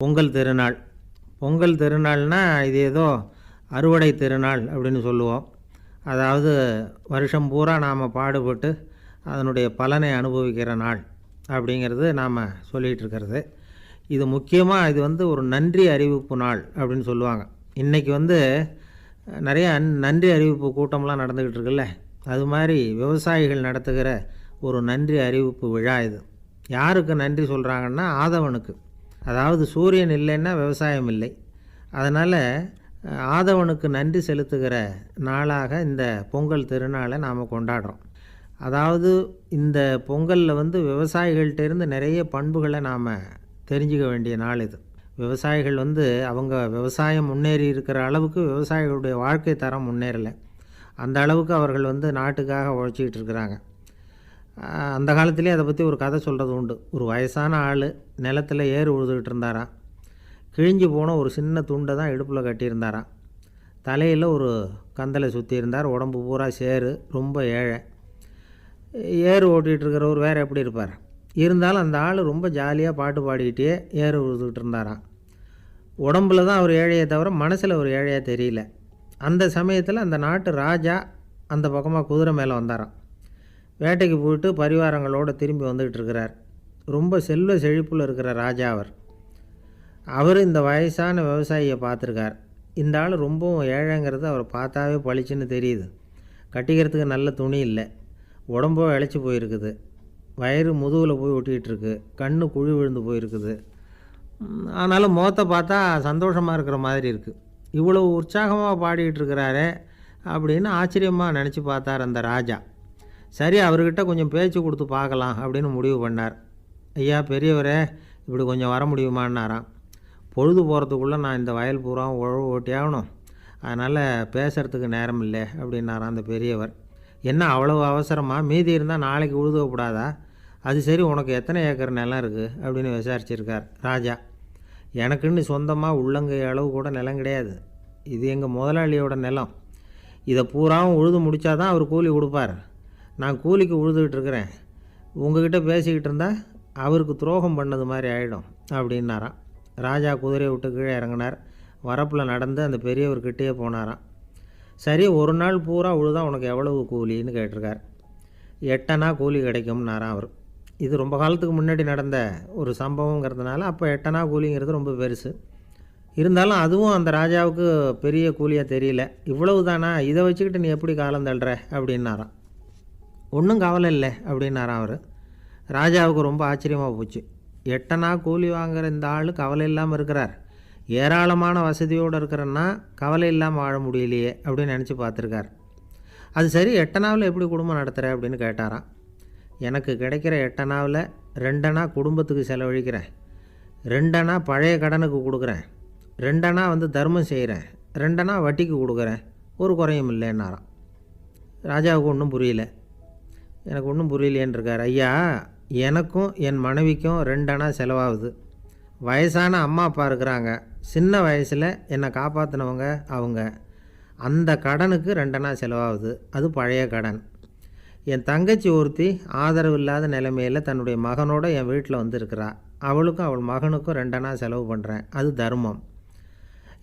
பொங்கல் திருநாள். பொங்கல் திருநாள்னால் இது ஏதோ அறுவடை திருநாள் அப்படின்னு சொல்லுவோம். அதாவது வருஷம் பூரா நாம் பாடுபட்டு அதனுடைய பலனை அனுபவிக்கிற நாள் அப்படிங்கிறது நாம் சொல்லிகிட்டு இருக்கிறது. இது முக்கியமாக இது ஒரு நன்றி அறிவிப்பு நாள் அப்படின்னு சொல்லுவாங்க. இன்றைக்கி நிறைய நன்றி அறிவிப்பு கூட்டம்லாம் நடந்துக்கிட்டு இருக்குல்ல, அது மாதிரி விவசாயிகள் நடத்துகிற ஒரு நன்றி அறிவிப்பு விழா இது. யாருக்கு நன்றி சொல்கிறாங்கன்னா ஆதவனுக்கு. அதாவது சூரியன் இல்லைன்னா விவசாயம் இல்லை. அதனால் ஆதவனுக்கு நன்றி செலுத்துகிற நாளாக இந்த பொங்கல் திருநாளை நாம் கொண்டாடுறோம். அதாவது இந்த பொங்கலில் விவசாயிகள்கிட்டேருந்து நிறைய பண்புகளை நாம் தெரிஞ்சுக்க வேண்டிய நாள் இது. விவசாயிகள் அவங்க விவசாயம் முன்னேறி இருக்கிற அளவுக்கு விவசாயிகளுடைய வாழ்க்கை தரம் முன்னேறலை. அந்த அளவுக்கு அவர்கள் நாட்டுக்காக உழைச்சிக்கிட்டு இருக்கிறாங்க. அந்த காலத்திலே அதை பற்றி ஒரு கதை சொல்கிறது உண்டு. ஒரு வயசான ஆள் நிலத்தில் ஏறு உழுதுகிட்டு இருந்தாராம். கிழிஞ்சு போன ஒரு சின்ன துண்டை தான் இடுப்பில் கட்டியிருந்தாராம். தலையில் ஒரு கந்தலை சுற்றி இருந்தார். உடம்பு பூரா சேரு, ரொம்ப ஏழை. ஏறு ஓட்டிகிட்டு இருக்கிறவர் வேறு எப்படி இருப்பார்? இருந்தாலும் அந்த ஆள் ரொம்ப ஜாலியாக பாட்டு பாடிக்கிட்டே ஏறு உழுதுகிட்டு இருந்தாராம். உடம்பில் தான் அவர் ஏழையை தவிர மனசில் ஒரு ஏழையாக தெரியல. அந்த சமயத்தில் அந்த நாட்டு ராஜா அந்த பக்கமாக குதிரை மேலே வந்தாராம். வேட்டைக்கு போயிட்டு பரிவாரங்களோடு திரும்பி வந்துக்கிட்டு இருக்கிறார். ரொம்ப செல்வ செழிப்பில் இருக்கிற ராஜா அவர் இந்த வயசான விவசாயியை பார்த்துருக்கார். இந்த ஆள் ரொம்பவும் ஏழைங்கிறது அவர் பார்த்தாவே பளிச்சுன்னு தெரியுது. கட்டிக்கிறதுக்கு நல்ல துணி இல்லை, உடம்போ இழைச்சி போயிருக்குது, வயிறு முதுகில் போய் ஒட்டிக்கிட்டு இருக்கு, கண்ணு குழி விழுந்து போயிருக்குது. ஆனாலும் முகத்தை பார்த்தா சந்தோஷமாக இருக்கிற மாதிரி இருக்குது. இவ்வளோ உற்சாகமாக பாடிக்கிட்டு இருக்கிறாரே அப்படின்னு ஆச்சரியமாக நினச்சி பார்த்தார் அந்த ராஜா. சரி, அவர்கிட்ட கொஞ்சம் பேச்சு கொடுத்து பார்க்கலாம் அப்படின்னு முடிவு பண்ணார். ஐயா பெரியவரே, இப்படி கொஞ்சம் வர முடியுமான்னாராம். பொழுது போகிறதுக்குள்ளே நான் இந்த வயல் பூரா உழவு ஓட்டி ஆகணும், அதனால் பேசுகிறதுக்கு நேரம் இல்லை அப்படின்னாராம் அந்த பெரியவர். என்ன அவ்வளவு அவசரமாக? மீதி இருந்தால் நாளைக்கு உழுதக்கூடாதா? அது சரி, உனக்கு எத்தனை ஏக்கர் நிலம் இருக்குது அப்படின்னு விசாரிச்சிருக்கார் ராஜா. எனக்குன்னு சொந்தமாக உள்ளங்கை அளவு கூட நிலம் கிடையாது. இது எங்கள் முதலாளியோட நிலம். இதை பூராவும் உழுது முடித்தா தான் அவர் கூலி கொடுப்பார். நான் கூலிக்கு உழுதுகிட்டு இருக்கிறேன். உங்ககிட்ட பேசிக்கிட்டு இருந்தால் அவருக்கு துரோகம் பண்ணது மாதிரி ஆகிடும் அப்படின்னாராம். ராஜா குதிரையை விட்டு கீழே இறங்கினார். வரப்பில் நடந்து அந்த பெரியவர்கிட்டே போனாராம். சரி, ஒரு நாள் பூரா உழுதா உனக்கு எவ்வளவு கூலின்னு கேட்டிருக்கார். 8 அணா கூலி கிடைக்கும்னாராம் அவர். இது ரொம்ப காலத்துக்கு முன்னாடி நடந்த ஒரு சம்பவங்கிறதுனால அப்போ 8 அணா கூலிங்கிறது ரொம்ப பெருசு. இருந்தாலும் அதுவும் அந்த ராஜாவுக்கு பெரிய கூலியாக தெரியல. இவ்வளவு தானா, இதை வச்சுக்கிட்டு நீ எப்படி காலம் தள்ளுற அப்படின்னாராம். ஒன்றும் கவலை இல்லை அப்படின்னாராம் அவர். ராஜாவுக்கு ரொம்ப ஆச்சரியமாக போச்சு. 8 அணா கூலி வாங்குகிற இந்த ஆள் கவலை இல்லாமல் இருக்கிறார், ஏராளமான வசதியோடு இருக்கிறன்னா கவலை இல்லாமல் வாழ முடியலையே அப்படின்னு நினச்சி பார்த்துருக்கார். அது சரி, 8 அணாவில் எப்படி குடும்பம் நடத்துகிற அப்படின்னு கேட்டாராம். எனக்கு கிடைக்கிற 8 அணாவில் 2 அணா குடும்பத்துக்கு செலவழிக்கிறேன், 2 அணா பழைய கடனுக்கு கொடுக்குறேன், 2 அணா தர்மம் செய்கிறேன், 2 அணா வட்டிக்கு கொடுக்குறேன், ஒரு குறையும் இல்லைன்னாராம். ராஜாவுக்கு ஒன்றும் புரியல. எனக்கு ஒன்றும் புரியலேன்னு இருக்கார். ஐயா, எனக்கும் என் மனைவிக்கும் 2 அணா செலவாகுது. வயசான அம்மா அப்பா இருக்கிறாங்க, சின்ன வயசில் என்னை காப்பாற்றினவங்க அவங்க. அந்த கடனுக்கு 2 அணா செலவாகுது, அது பழைய கடன். என் தங்கச்சி ஒருத்தி ஆதரவு இல்லாத நிலைமையில் தன்னுடைய மகனோட என் வீட்டில் இருக்கிறா. அவளுக்கும் அவள் மகனுக்கும் 2 அணா செலவு பண்ணுறேன், அது தர்மம்.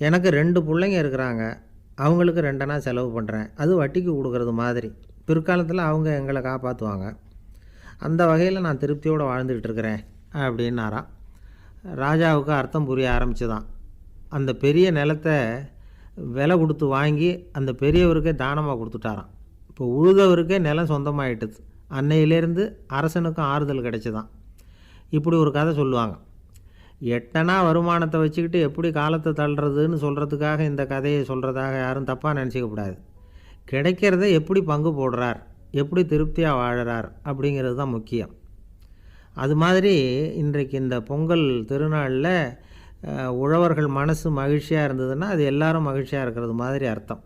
எனக்கு 2 பிள்ளைங்க இருக்கிறாங்க, அவங்களுக்கு 2 அணா செலவு பண்ணுறேன், அது வட்டிக்கு கொடுக்குறது மாதிரி. பிற்காலத்தில் அவங்க எங்களை காப்பாற்றுவாங்க. அந்த வகையில் நான் திருப்தியோடு வாழ்ந்துக்கிட்டு இருக்கிறேன் அப்படின்னாராம். ராஜாவுக்கு அர்த்தம் புரிய ஆரம்பிச்சுதான். அந்த பெரிய நிலத்தை விலை கொடுத்து வாங்கி அந்த பெரியவருக்கே தானமாக கொடுத்துட்டாராம். இப்போ உழுதவருக்கே நிலம் சொந்தமாகிட்டுது. அன்னையிலேருந்து அரசனுக்கும் ஆறுதல் கிடைச்சிதான். இப்படி ஒரு கதை சொல்லுவாங்க. 8 அணா வருமானத்தை வச்சுக்கிட்டு எப்படி காலத்தை தள்ளுறதுன்னு சொல்கிறதுக்காக இந்த கதையை சொல்கிறதாக யாரும் தப்பாக நினச்சிக்கக்கூடாது. கிடைக்கிறத எப்படி பங்கு போடுறார், எப்படி திருப்தியாக வாழறார் அப்படிங்கிறது தான் முக்கியம். அது மாதிரி இன்றைக்கு இந்த பொங்கல் திருநாளில் உழவர்கள் மனசு மகிழ்ச்சியாக இருந்ததுன்னா அது எல்லாரும் மகிழ்ச்சியாக இருக்கிறது மாதிரி அர்த்தம்.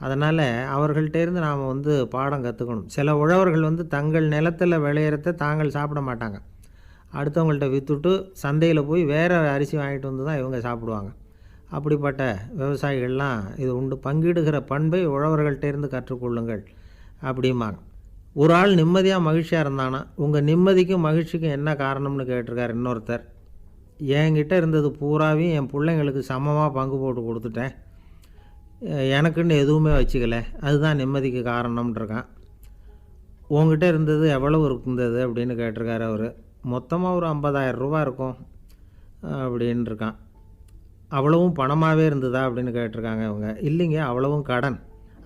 அதனால் அவர்கள்ட்டேருந்து நாம் பாடம் கற்றுக்கணும். சில உழவர்கள் தங்கள் நிலத்தில் விளையிறத தாங்கள் சாப்பிட மாட்டாங்க. அடுத்தவங்கள்ட்ட விற்றுட்டு சந்தையில் போய் வேறு அரிசி வாங்கிட்டு வந்து தான் இவங்க சாப்பிடுவாங்க. அப்படிப்பட்ட விவசாயிகள்லாம் இது உண்டு. பங்கிடுகிற பண்பை உழவர்கள்ட்டேருந்து கற்றுக்கொள்ளுங்கள் அப்படிம்பாங்க. ஒரு ஆள் நிம்மதியாக மகிழ்ச்சியாக இருந்தானா, உங்கள் நிம்மதிக்கும் மகிழ்ச்சிக்கும் என்ன காரணம்னு கேட்டிருக்கார் இன்னொருத்தர். என்கிட்ட இருந்தது பூராவையும் என் பிள்ளைங்களுக்கு சமமாக பங்கு போட்டு கொடுத்துட்டேன், எனக்குன்னு எதுவுமே வச்சுக்கல, அதுதான் நிம்மதிக்கு காரணம்ன்றிருக்கான். உங்ககிட்ட இருந்தது எவ்வளவு இருந்தது அப்படின்னு கேட்டிருக்காரு அவர். மொத்தமாக ஒரு 50,000 ரூபா இருக்கும் அப்படின்னு இருக்கான். அவ்வளவும் பணமாகவே இருந்ததா அப்படின்னு கேட்டிருக்காங்க அவங்க. இல்லைங்க, அவ்வளவும் கடன்,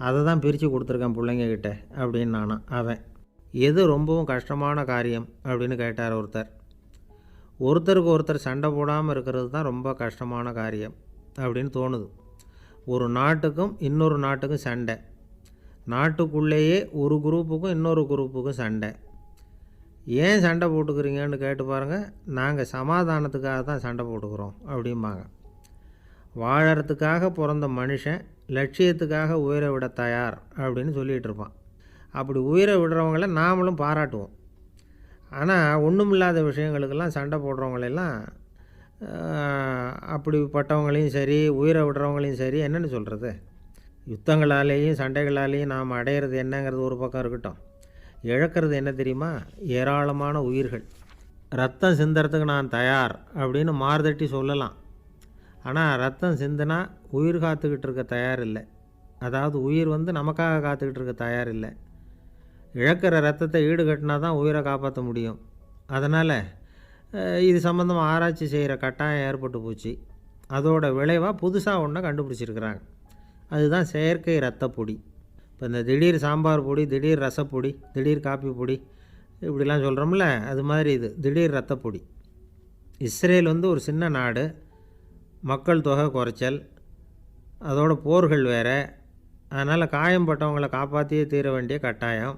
அதை தான் பிரித்து கொடுத்துருக்கேன் பிள்ளைங்கக்கிட்ட அப்படின்னு நானான். அவன் எது ரொம்பவும் கஷ்டமான காரியம் அப்படின்னு கேட்டார் ஒருத்தர். ஒருத்தருக்கு ஒருத்தர் சண்டை போடாமல் இருக்கிறது தான் ரொம்ப கஷ்டமான காரியம் அப்படின்னு தோணுது. ஒரு நாட்டுக்கும் இன்னொரு நாட்டுக்கும் சண்டை, நாட்டுக்குள்ளேயே ஒரு குரூப்புக்கும் இன்னொரு குரூப்புக்கும் சண்டை. ஏன் சண்டை போட்டுக்கிறீங்கன்னு கேட்டு பாருங்கள். நாங்கள் சமாதானத்துக்காக தான் சண்டை போட்டுக்கிறோம் அப்படிம்பாங்க. வாழறதுக்காக பிறந்த மனுஷன் லட்சியத்துக்காக உயிரை விட தயார் அப்படின்னு சொல்லிகிட்டு இருப்பான். அப்படி உயிரை விடுறவங்கள நாமளும் பாராட்டுவோம். ஆனால் ஒன்றுமில்லாத விஷயங்களுக்கெல்லாம் சண்டை போடுறவங்களெல்லாம், அப்படிப்பட்டவங்களையும் சரி உயிரை விடுறவங்களையும் சரி என்னென்னு சொல்கிறது, யுத்தங்களாலேயும் சண்டைகளாலேயும் நாம் அடையிறது என்னங்கிறது ஒரு பக்கம் இருக்கட்டும், இழக்கிறது என்ன தெரியுமா? ஏராளமான உயிர்கள். ரத்தம் சிந்துறதுக்கு நான் தயார் அப்படின்னு மார்தட்டி சொல்லலாம். ஆனால் ரத்தம் சிந்தினா உயிர் காத்துக்கிட்டு இருக்க தயார் இல்லை. அதாவது உயிர் நமக்காக காத்துக்கிட்டு இருக்க தயார் இல்லை. இழக்கிற ரத்தத்தை ஈடுகட்டினா தான் உயிரை காப்பாற்ற முடியும். அதனால் இது சம்மந்தமாக ஆராய்ச்சி செய்கிற கட்டாயம் ஏற்பட்டு போச்சு. அதோட விளைவாக புதுசாக ஒன்றை கண்டுபிடிச்சிருக்கிறாங்க. அதுதான் செயற்கை இரத்த பொடி. இப்போ இந்த திடீர் சாம்பார் பொடி, திடீர் ரசப்பொடி, திடீர் காப்பி பொடி இப்படிலாம் சொல்கிறோம்ல, அது மாதிரி இது திடீர் இரத்த பொடி. இஸ்ரேல் ஒரு சின்ன நாடு, மக்கள் தொகை குறைச்சல், அதோட போர்கள் வேறு. அதனால் காயம்பட்டவங்களை காப்பாற்றியே தீர வேண்டிய கட்டாயம்.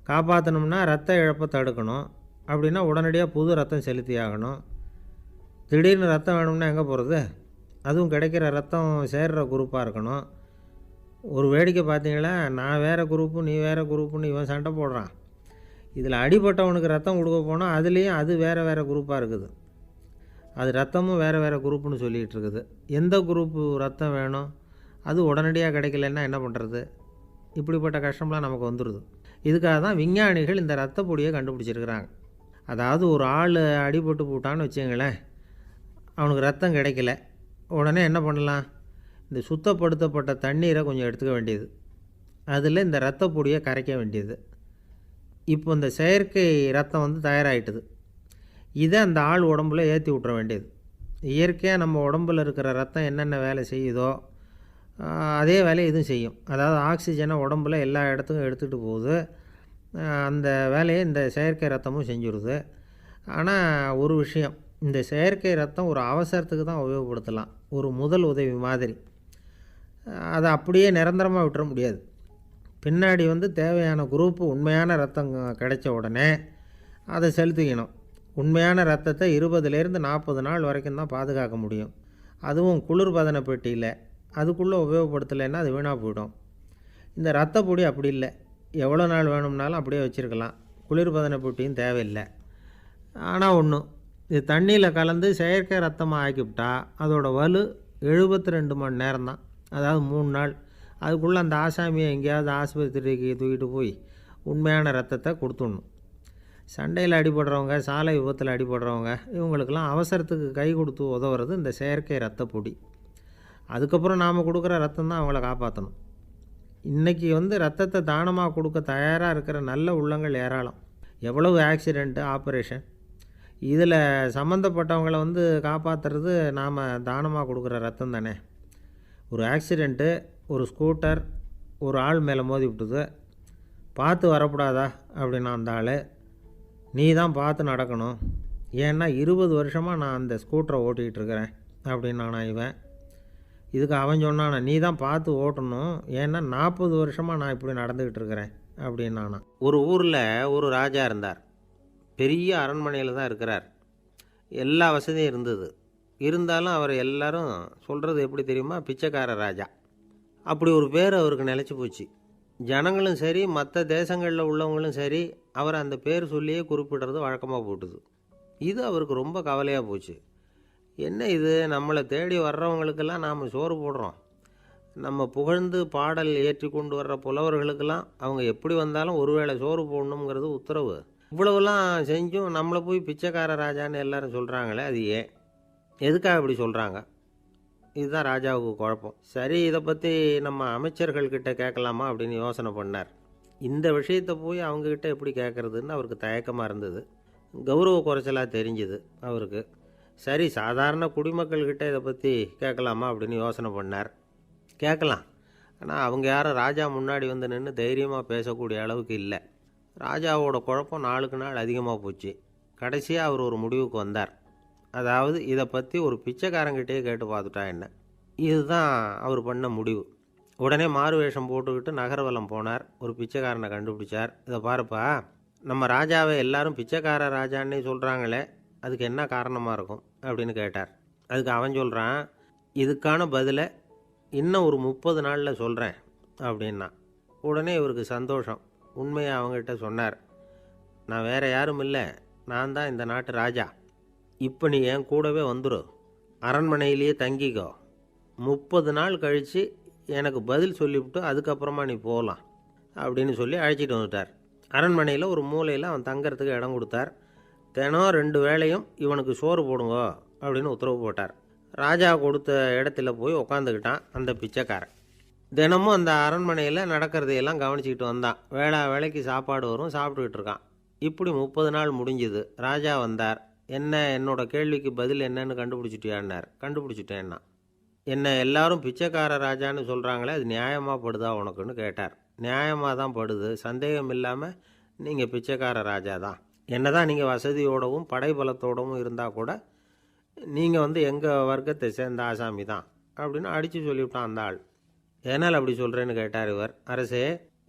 காப்பாற்றணும்னா ரத்த இழப்பை தடுக்கணும். அப்படின்னா உடனடியாக புது ரத்தம் செலுத்தி ஆகணும். திடீர்னு ரத்தம் வேணும்னா எங்கே போகிறது? அதுவும் கிடைக்கிற ரத்தம் சேர்கிற குரூப்பாக இருக்கணும். ஒரு வேடிக்கை பார்த்தீங்களா, நான் வேறு குரூப்பு நீ வேறு குரூப்புன்னு இவன் சண்டை போடுறான். இதில் அடிபட்டவனுக்கு ரத்தம் கொடுக்க போனால் அதுலேயும் அது வேறு வேறு குரூப்பாக இருக்குது. அது ரத்தமும் வேறு வேறு குரூப்புன்னு சொல்லிகிட்டு இருக்குது. எந்த குரூப்பு ரத்தம் வேணும், அது உடனடியாக கிடைக்கலன்னா என்ன பண்ணுறது? இப்படிப்பட்ட கஷ்டம்லாம் நமக்கு வந்துடுது. இதுக்காக தான் விஞ்ஞானிகள் இந்த ரத்த பொடியை கண்டுபிடிச்சிருக்கிறாங்க. அதாவது ஒரு ஆள் அடிபட்டு போட்டான்னு வச்சுங்களேன், அவனுக்கு ரத்தம் கிடைக்கல, உடனே என்ன பண்ணலாம்? இந்த சுத்தப்படுத்தப்பட்ட தண்ணீரை கொஞ்சம் எடுத்துக்க வேண்டியது, அதில் இந்த ரத்த பொடியை கரைக்க வேண்டியது. இப்போ இந்த செயற்கை ரத்தம் தயாராகிட்டுது. இதை அந்த ஆள் உடம்புல ஏற்றி விட்ற வேண்டியது. இயற்கையாக நம்ம உடம்பில் இருக்கிற ரத்தம் என்னென்ன வேலை செய்யுதோ அதே வேலையை இதுவும் செய்யும். அதாவது ஆக்சிஜனை உடம்பில் எல்லா இடத்துக்கும் எடுத்துகிட்டு போகுது. அந்த வேலையை இந்த செயற்கை ரத்தமும் செஞ்சுருது. ஆனால் ஒரு விஷயம், இந்த செயற்கை ரத்தம் ஒரு அவசரத்துக்கு தான் உபயோகப்படுத்தலாம், ஒரு முதல் உதவி மாதிரி. அதை அப்படியே நிரந்தரமாக விட்டுற முடியாது. பின்னாடி தேவையான குரூப்பு உண்மையான ரத்தம் கிடைச்ச உடனே அதை செலுத்திக்கணும். உண்மையான ரத்தத்தை 20லேருந்து 40 நாள் வரைக்கும் தான் பாதுகாக்க முடியும். அதுவும் குளிர்பதன பெட்டியில். அதுக்குள்ளே உபயோகப்படுத்தலைன்னா அது வீணாக போயிடும். இந்த ரத்த பொடி அப்படி இல்லை, எவ்வளோ நாள் வேணும்னாலும் அப்படியே வச்சுருக்கலாம், குளிர்பதன பெட்டியும் தேவையில்லை. ஆனால் ஒன்று, இது தண்ணியில் கலந்து செயற்கை ரத்தமாக ஆக்கிவிட்டா அதோட வலு 72 மணி நேரம் தான், அதாவது 3 நாள். அதுக்குள்ளே அந்த ஆசாமியை எங்கேயாவது ஆஸ்பத்திரிக்கு தூக்கிட்டு போய் உண்மையான ரத்தத்தை கொடுத்துடணும். சண்டையில் அடிபடுறவங்க, சாலை விபத்தில் அடிபடுறவங்க, இவங்களுக்கெல்லாம் அவசரத்துக்கு கை கொடுத்து உதவுறது இந்த செயற்கை ரத்த பொடி. அதுக்கப்புறம் நாம் கொடுக்குற ரத்தம் தான் அவங்கள காப்பாற்றணும். இன்றைக்கி ரத்தத்தை தானமாக கொடுக்க தயாராக இருக்கிற நல்ல உள்ளங்கள் ஏராளம். எவ்வளவு ஆக்சிடெண்ட்டு, ஆப்ரேஷன், இதில் சம்மந்தப்பட்டவங்களை காப்பாற்றுறது நாம் தானமாக கொடுக்குற ரத்தம் தானே. ஒரு ஆக்சிடெண்ட்டு, ஒரு ஸ்கூட்டர் ஒரு ஆள் மேலே மோதி விட்டுது, பார்த்து வரக்கூடாதா அப்படின்னா அந்த ஆள், நீ தான் பார்த்து நடக்கணும், ஏன்னா 20 வருஷமாக நான் அந்த ஸ்கூட்டரை ஓட்டிகிட்டு இருக்கிறேன் அப்படின்னானா இவன். இதுக்கு அவன் சொன்னானா, நீ தான் பார்த்து ஓட்டணும், ஏன்னா 40 வருஷமாக நான் இப்படி நடந்துக்கிட்டு இருக்கிறேன் அப்படின்னானா. ஒரு ஊரில் ஒரு ராஜா இருந்தார். பெரிய அரண்மனையில் தான் இருக்கிறார். எல்லா வசதியும் இருந்தது. இருந்தாலும் அவர் எல்லாரும் சொல்கிறது எப்படி தெரியுமா? பிச்சைக்கார ராஜா. அப்படி ஒரு பேர் அவருக்கு நிலச்சி போச்சு. ஜனங்களும் சரி, மற்ற தேசங்களில் உள்ளவங்களும் சரி, அவர் அந்த பேர் சொல்லியே குறிப்பிடுறது வழக்கமாக போட்டுது. இது அவருக்கு ரொம்ப கவலையாக போச்சு. என்ன இது, நம்மளை தேடி வர்றவங்களுக்கெல்லாம் நாம் சோறு போடுறோம், நம்ம புகழ்ந்து பாடல் ஏற்றி கொண்டு வர்ற புலவர்களுக்கெல்லாம் அவங்க எப்படி வந்தாலும் ஒருவேளை சோறு போடணுங்கிறது உத்தரவு. இவ்வளவுலாம் செஞ்சும் நம்மளை போய் பிச்சைக்கார ராஜான்னு எல்லாரும் சொல்கிறாங்களே, அது ஏன்? எதுக்காக இப்படி சொல்கிறாங்க? இதுதான் ராஜாவுக்கு குழப்பம். சரி, இதை பற்றி நம்ம அமைச்சர்கள்கிட்ட கேட்கலாமா அப்படின்னு யோசனை பண்ணார். இந்த விஷயத்தை போய் அவங்கக்கிட்ட எப்படி கேட்குறதுன்னு அவருக்கு தயக்கமாக இருந்தது. கௌரவ குறைச்சலாக தெரிஞ்சுது அவருக்கு. சரி, சாதாரண குடிமக்கள்கிட்ட இதை பற்றி கேட்கலாமா அப்படின்னு யோசனை பண்ணார். கேட்கலாம். ஆனால் அவங்க யாரும் ராஜா முன்னாடி வந்து நின்று தைரியமாக பேசக்கூடிய அளவுக்கு இல்லை. ராஜாவோட குழப்பம் நாளுக்கு நாள் அதிகமாக போச்சு. கடைசியாக அவர் ஒரு முடிவுக்கு வந்தார். அதாவது இதை பற்றி ஒரு பிச்சைக்காரங்கிட்டே கேட்டு பார்த்துட்டா என்ன. இதுதான் அவர் பண்ண முடிவு. உடனே மாறு வேஷம் போட்டுக்கிட்டு நகர்வலம் போனார். ஒரு பிச்சைக்காரனை கண்டுபிடிச்சார். இதை பாருப்பா, நம்ம ராஜாவை எல்லாரும் பிச்சைக்கார ராஜான்னே சொல்கிறாங்களே, அதுக்கு என்ன காரணமாக இருக்கும் அப்படின்னு கேட்டார். அதுக்கு அவன் சொல்கிறான், இதுக்கான பதிலை இன்னும் ஒரு 30 நாளில் சொல்கிறேன் அப்படின்னா. உடனே இவருக்கு சந்தோஷம். உண்மையை அவங்ககிட்ட சொன்னார். நான் வேறு யாரும் இல்லை, நான் தான் இந்த நாட்டு ராஜா. இப்போ நீ என் கூடவே வந்துடு, அரண்மனையிலேயே தங்கிக்கோ. 30 நாள் கழித்து எனக்கு பதில் சொல்லிவிட்டு அதுக்கப்புறமா நீ போகலாம் அப்படின்னு சொல்லி அழைச்சிட்டு வந்துட்டார். அரண்மனையில் ஒரு மூலையில் அவன் தங்கறதுக்கு இடம் கொடுத்தார். தினம் 2 வேளையும் இவனுக்கு சோறு போடுங்க அப்படின்னு உத்தரவு போட்டார். ராஜா கொடுத்த இடத்துல போய் உக்காந்துக்கிட்டான் அந்த பிச்சைக்காரன். தினமும் அந்த அரண்மனையில் நடக்கிறதையெல்லாம் கவனிச்சிக்கிட்டு வந்தான். வேளைக்கு சாப்பாடு வரும், சாப்பிட்டுக்கிட்டு இருக்கான். இப்படி 30 நாள் முடிஞ்சுது. ராஜா வந்தார். என்ன, என்னோட கேள்விக்கு பதில் என்னன்னு கண்டுபிடிச்சிட்டியான்னார். கண்டுபிடிச்சிட்டேன்னா. என்ன எல்லாரும் பிச்சைக்கார ராஜான்னு சொல்கிறாங்களே, அது நியாயமாக படுதா உனக்குன்னு கேட்டார். நியாயமாக தான் படுது, சந்தேகம் இல்லாமல் நீங்கள் பிச்சைக்கார ராஜா தான். என்ன தான் நீங்கள் வசதியோடவும் படைபலத்தோடவும் இருந்தால் கூட நீங்கள் எங்கள் வர்க்கத்தை சேர்ந்த ஆசாமி தான் அப்படின்னு அடித்து சொல்லிவிட்டான் அந்த ஆள். ஏனால் அப்படி சொல்கிறேன்னு கேட்டார் இவர். அரசே,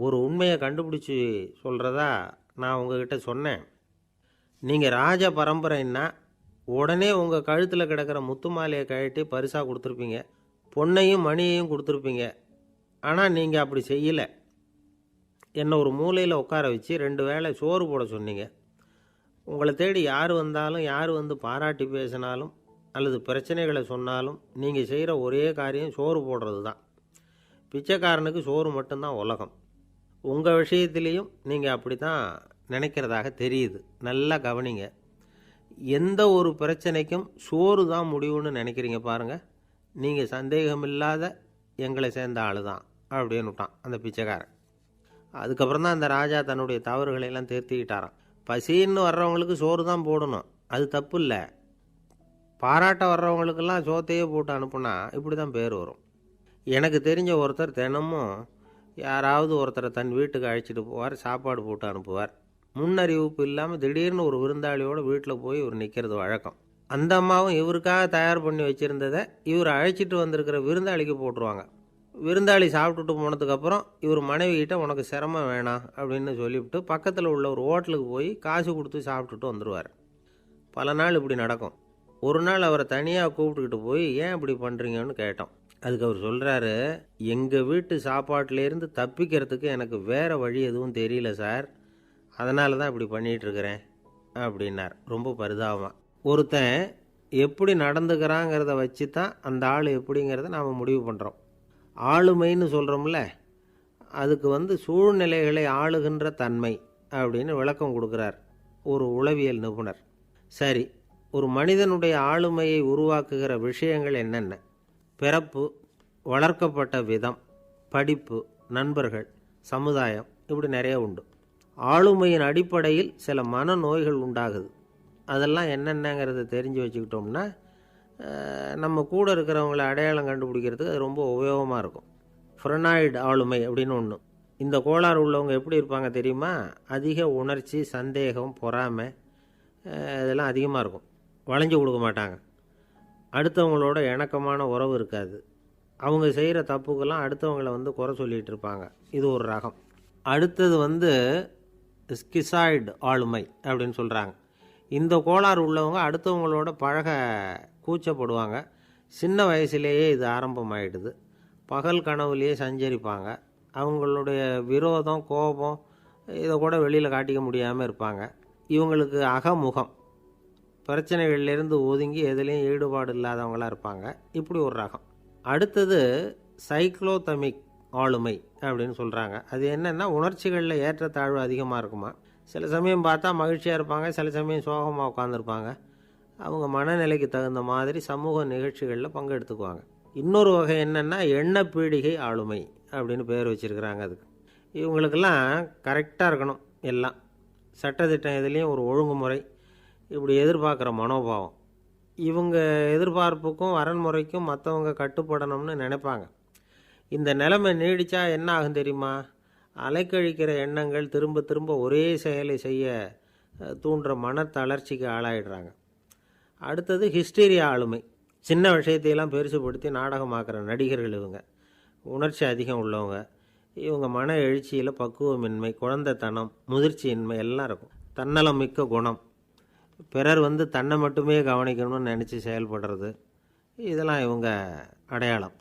ஒரு உண்மையை கண்டுபிடிச்சி சொல்கிறதா நான் உங்ககிட்ட சொன்னேன். நீங்கள் ராஜ பரம்பரைன்னா உடனே உங்கள் கழுத்தில் கிடக்கிற முத்து மாலையை கழட்டி பரிசாக கொடுத்துருப்பீங்க, பொன்னையும் மணியையும் கொடுத்துருப்பீங்க. ஆனால் நீங்கள் அப்படி செய்யலை. என்னை ஒரு மூலையில் உட்கார வச்சு 2 வேளை சோறு போட சொன்னீங்க. உங்களை தேடி யார் வந்தாலும், யார் பாராட்டி பேசினாலும் அல்லது பிரச்சனைகளை சொன்னாலும் நீங்கள் செய்கிற ஒரே காரியம் சோறு போடுறது தான். பிச்சைக்காரனுக்கு சோறு மட்டும்தான் உலகம். உங்கள் விஷயத்துலேயும் நீங்கள் அப்படி தான் நினைக்கிறதாக தெரியுது. நல்லா கவனிங்க. எந்த ஒரு பிரச்சனைக்கும் சோறு தான் முடிவுன்னு நினைக்கிறீங்க பாருங்கள். நீங்கள் சந்தேகமில்லாத எங்களை சேர்ந்த ஆள் தான் அப்படின்னு விட்டான் அந்த பிச்சைக்காரன். அதுக்கப்புறம் தான் அந்த ராஜா தன்னுடைய தவறுகளையெல்லாம் திருத்திக்கிட்டாராம். பசின்னு வர்றவங்களுக்கு சோறு தான் போடணும், அது தப்பு இல்லை. பாராட்ட வர்றவங்களுக்கெல்லாம் சோத்தையே போட்டு அனுப்புனா இப்படி தான் பேர் வரும். எனக்கு தெரிஞ்ச ஒருத்தர் தினமும் யாராவது ஒருத்தரை தன் வீட்டுக்கு அழைச்சிட்டு போவார், சாப்பாடு போட்டு அனுப்புவார். முன்னறிவிப்பு இல்லாமல் திடீர்னு ஒரு விருந்தாளியோட வீட்டில் போய் இவர் நிற்கிறது வழக்கம். அந்த அம்மாவும் இவருக்காக தயார் பண்ணி வச்சுருந்ததை இவர் அழைச்சிட்டு வந்திருக்கிற விருந்தாளிக்கு போட்டுருவாங்க. விருந்தாளி சாப்பிட்டுட்டு போனதுக்கப்புறம் இவர் மனைவிகிட்ட உனக்கு சிரமம் வேணாம் அப்படின்னு சொல்லிவிட்டு பக்கத்தில் உள்ள ஒரு ஹோட்டலுக்கு போய் காசு கொடுத்து சாப்பிட்டுட்டு வந்துடுவார். பல நாள் இப்படி நடக்கும். ஒரு நாள் அவரை தனியாக கூப்பிட்டுக்கிட்டு போய் ஏன் இப்படி பண்ணுறீங்கன்னு கேட்டோம். அதுக்கு அவர் சொல்கிறாரு, எங்கள் வீட்டு சாப்பாட்டிலேருந்து தப்பிக்கிறதுக்கு எனக்கு வேறு வழி எதுவும் தெரியல சார், அதனால தான் இப்படி பண்ணிகிட்ருக்கிறேன் அப்படின்னார் ரொம்ப பரிதாபமாக. ஒருத்தன் எப்படி நடந்துக்கிறாங்கிறத வச்சு தான் அந்த ஆள் எப்படிங்கிறத நாம் முடிவு பண்ணுறோம். ஆளுமைன்னு சொல்கிறோம்ல, அதுக்கு சூழ்நிலைகளை ஆளுகின்ற தன்மை அப்படின்னு விளக்கம் கொடுக்குறார் ஒரு உளவியல் நிபுணர். சரி, ஒரு மனிதனுடைய ஆளுமையை உருவாக்குகிற விஷயங்கள் என்னென்ன? பிறப்பு, வளர்க்கப்பட்ட விதம், படிப்பு, நண்பர்கள், சமுதாயம், இப்படி நிறைய உண்டு. ஆளுமையின் அடிப்படையில் சில மனநோய்கள் உண்டாகுது. அதெல்லாம் என்னென்னங்கிறத தெரிஞ்சு வச்சுக்கிட்டோம்னா நம்ம கூட இருக்கிறவங்கள அடையாளம் கண்டுபிடிக்கிறதுக்கு அது ரொம்ப உபயோகமாக இருக்கும். ஃப்ரெனாய்டு ஆளுமை அப்படின்னு ஒன்று. இந்த கோளாறு உள்ளவங்க எப்படி இருப்பாங்க தெரியுமா? அதிக உணர்ச்சி, சந்தேகம், பொறாமை இதெல்லாம் அதிகமாக இருக்கும். வளைஞ்சு கொடுக்க மாட்டாங்க. அடுத்தவங்களோட இணக்கமான உறவு இருக்காது. அவங்க செய்கிற தப்புக்கெல்லாம் அடுத்தவங்களை குறை சொல்லிகிட்டு இருப்பாங்க. இது ஒரு ரகம். அடுத்தது ஸ்கிசாய்டு ஆளுமை அப்படின்னு சொல்கிறாங்க. இந்த கோளாறு உள்ளவங்க அடுத்தவங்களோட பழக கூச்சப்படுவாங்க. சின்ன வயசுலேயே இது ஆரம்பமாயிடுது. பகல் கனவுலேயே சஞ்சரிப்பாங்க. அவங்களுடைய விரோதம், கோபம் இதை கூட வெளியில் காட்டிக்க முடியாமல் இருப்பாங்க. இவங்களுக்கு அகமுகம், பிரச்சனைகள்லேருந்து ஒதுங்கி எதுலேயும் ஈடுபாடு இல்லாதவங்களாக இருப்பாங்க. இப்படி ஒரு ரகம். அடுத்தது சைக்ளோதமிக் ஆளுமை அப்படின்னு சொல்கிறாங்க. அது என்னென்னா, உணர்ச்சிகளில் ஏற்றத்தாழ்வு அதிகமாக இருக்குமா. சில சமயம் பார்த்தா மகிழ்ச்சியாக இருப்பாங்க, சில சமயம் சோகமாக உட்காந்துருப்பாங்க. அவங்க மனநிலைக்கு தகுந்த மாதிரி சமூக நிகழ்ச்சிகளில் பங்கெடுத்துக்குவாங்க. இன்னொரு வகை என்னென்னா எண்ணெய் பீடிகை ஆளுமை அப்படின்னு பேர் வச்சுருக்கிறாங்க. அதுக்கு இவங்களுக்கெல்லாம் கரெக்டாக இருக்கணும், எல்லாம் சட்டத்திட்டம் எதுலேயும் ஒரு ஒழுங்குமுறை, இப்படி எதிர்பார்க்குற மனோபாவம். இவங்க எதிர்பார்ப்புக்கும் வரன்முறைக்கும் மற்றவங்க கட்டுப்படணும்னு நினைப்பாங்க. இந்த நிலைமை நீடித்தா என்ன ஆகும் தெரியுமா? அலைக்கழிக்கிற எண்ணங்கள் திரும்ப திரும்ப ஒரே செயலை செய்ய தூண்டுற மனத்தளர்ச்சிக்கு ஆளாயிடுறாங்க. அடுத்தது ஹிஸ்டீரியா ஆளுமை. சின்ன விஷயத்தையெல்லாம் பெருசுப்படுத்தி நாடகமாக்குற நடிகர்கள் இவங்க. உணர்ச்சி அதிகம் உள்ளவங்க. இவங்க மன எழுச்சியில் பக்குவமின்மை, குழந்தைத்தனம், முதிர்ச்சியின்மை எல்லாம் இருக்கும். தன்னலம் மிக்க குணம், பிறர் தன்னை மட்டுமே கவனிக்கணும்னு நினச்சி செயல்படுறது, இதெல்லாம் இவங்க அடையாளம்.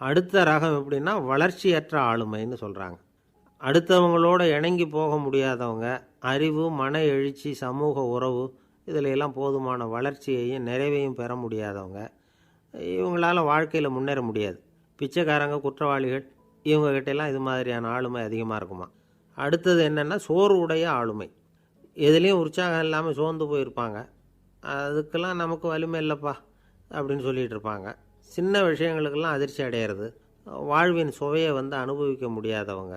அடுத்த ரகம் எப்படின்னா வளர்ச்சியற்ற ஆளுமைன்னு சொல்கிறாங்க. அடுத்தவங்களோட இணங்கி போக முடியாதவங்க, அறிவு, மன எழுச்சி, சமூக உறவு இதில் எல்லாம் போதுமான வளர்ச்சியையும் நிறைவையும் பெற முடியாதவங்க. இவங்களால் வாழ்க்கையில் முன்னேற முடியாது. பிச்சைக்காரங்க, குற்றவாளிகள், இவங்ககிட்டெல்லாம் இது மாதிரியான ஆளுமை அதிகமாக இருக்குமா. அடுத்தது என்னென்னா சோர்வுடைய ஆளுமை. எதுலேயும் உற்சாகம் இல்லாமல் சோர்ந்து போயிருப்பாங்க. அதுக்கெல்லாம் நமக்கு வலிமை இல்லைப்பா அப்படின்னு சொல்லிகிட்டு இருப்பாங்க. சின்ன விஷயங்களுக்கெல்லாம் அதிர்ச்சி அடையிறது, வாழ்வின் சுவையை அனுபவிக்க முடியாதவங்க.